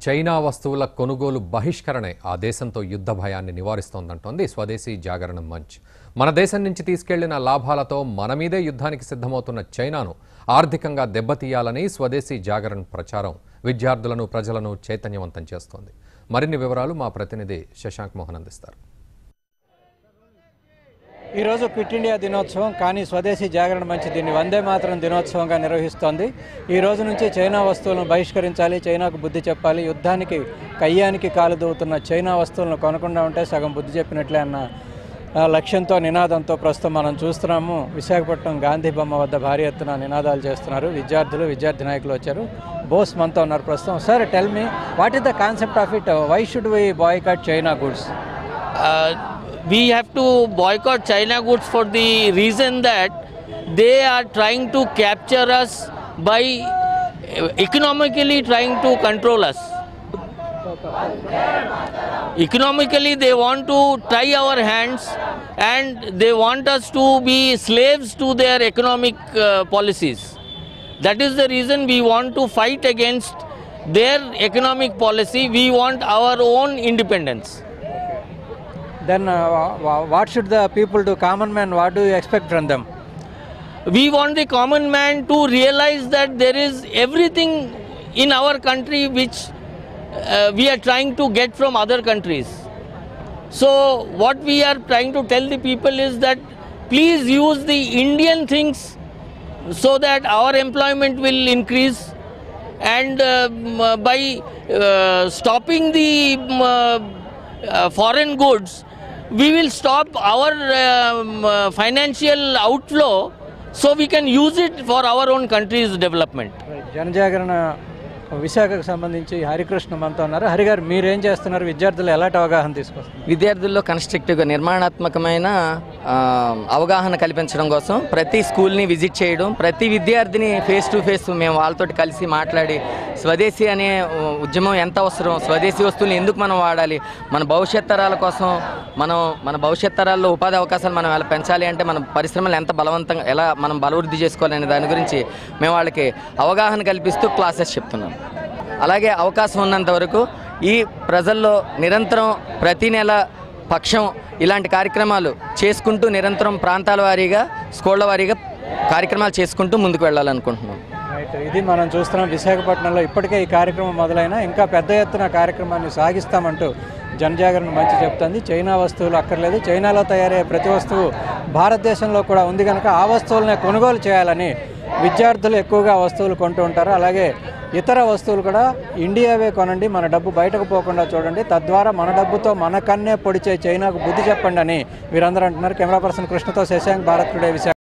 China వస్తువుల కొనుగోలు బహిష్కరణే ఆ దేశంతో యుద్ధ భయాన్ని నివారిస్తోందంటోంది స్వదేశీ జాగరణ మంచ్. మన దేశం నుంచి తీసుకెళ్లిన లాభాలతో మన మీదే యుద్ధానికి సిద్ధమవుతున్న చైనాను ఆర్థికంగా దెబ్బతీయాలని స్వదేశీ జాగరణ ప్రచారం విద్యార్థులను ప్రజలను చైతన్యవంతం చేస్తోంది. మరిన్ని వివరాలు మా ప్రతినిధి శశాంక్ మోహన్ అందిస్తారు. ఈ రోజు క్విట్ ఇండియా దినోత్సవం, కానీ స్వదేశీ జాగరణ మంచ్ దీన్ని వందే మాతరం దినోత్సవంగా నిర్వహిస్తోంది. ఈ రోజు నుంచి చైనా వస్తువులను బహిష్కరించాలి, చైనాకు బుద్ధి చెప్పాలి, యుద్ధానికి కయ్యానికి కాలు దూవుతున్న చైనా వస్తువులను కొనకుండా ఉంటే సగం బుద్ధి చెప్పినట్లే అన్న లక్ష్యంతో నినాదంతో ప్రస్తుతం మనం చూస్తున్నాము. విశాఖపట్నం గాంధీ బొమ్మ వద్ద భారీ ఎత్తున నినాదాలు చేస్తున్నారు విద్యార్థులు, విద్యార్థి నాయకులు వచ్చారు. బోస్ మనతో ఉన్నారు ప్రస్తుతం. Sir, tell me, what is the concept of it? Why should we boycott China goods? We have to boycott China goods for the reason that they are trying to capture us by economically trying to control us. Economically they want to tie our hands and they want us to be slaves to their economic policies. That is the reason we want to fight against their economic policy. We want our own independence. Then what should the people do? Common man, what do you expect from them? We want the common man to realize that there is everything in our country which we are trying to get from other countries. So what we are trying to tell the people is that please use the Indian things so that our employment will increase, and by stopping the foreign goods, we will stop our financial outflow, so we can use it for our own country's development. జనజాగరణ విశాఖకు సంబంధించి హరికృష్ణ మనతో ఉన్నారు. హరి గారు, మీరేం చేస్తున్నారు? విద్యార్థులు ఎలాంటి అవగాహన తీసుకొస్తారు? విద్యార్థుల్లో కన్స్ట్రక్టివ్గా నిర్మాణాత్మకమైన అవగాహన కల్పించడం కోసం ప్రతి స్కూల్ని విజిట్ చేయడం, ప్రతి విద్యార్థిని ఫేస్ టు ఫేస్ మేము వాళ్ళతో కలిసి మాట్లాడి స్వదేశీ అనే ఉద్యమం ఎంత అవసరం, స్వదేశీ వస్తువులు ఎందుకు మనం వాడాలి, మన భవిష్యత్ తరాల కోసం మన భవిష్యత్ తరాల్లో ఉపాధి అవకాశాలు మనం ఎలా పెంచాలి అంటే మన పరిశ్రమలు ఎంత బలవంతంగా ఎలా మనం బలవృద్ధి చేసుకోవాలనే దాని గురించి మేము వాళ్ళకి అవగాహన కల్పిస్తూ క్లాసెస్ చెప్తున్నాం. అలాగే అవకాశం ఉన్నంత వరకు ఈ ప్రజల్లో నిరంతరం ప్రతి నెల పక్షం ఇలాంటి కార్యక్రమాలు చేసుకుంటూ నిరంతరం ప్రాంతాల వారీగా స్కూళ్ళ వారీగా కార్యక్రమాలు చేసుకుంటూ ముందుకు వెళ్ళాలనుకుంటున్నాం. ఇది మనం చూస్తున్నాం. విశాఖపట్నంలో ఇప్పటికే ఈ కార్యక్రమం మొదలైనా ఇంకా పెద్ద ఎత్తున కార్యక్రమాన్ని సాగిస్తామంటూ జనజాగరణ మంచి చెప్తుంది. చైనా వస్తువులు అక్కర్లేదు, చైనాలో తయారయ్యే ప్రతి వస్తువు భారతదేశంలో కూడా ఉంది కనుక ఆ వస్తువులనే కొనుగోలు చేయాలని విద్యార్థులు ఎక్కువగా వస్తువులు కొంటూ ఉంటారు. అలాగే ఇతర వస్తువులు కూడా ఇండియావే కొనండి, మన డబ్బు బయటకు పోకుండా చూడండి, తద్వారా మన డబ్బుతో మన కన్నే పొడిచే చైనాకు బుద్ధి చెప్పండి అని వీరందరూ అంటున్నారు. కెమెరా పర్సన్ కృష్ణతో శశాంక్, భారత్ టుడే, విశాఖ.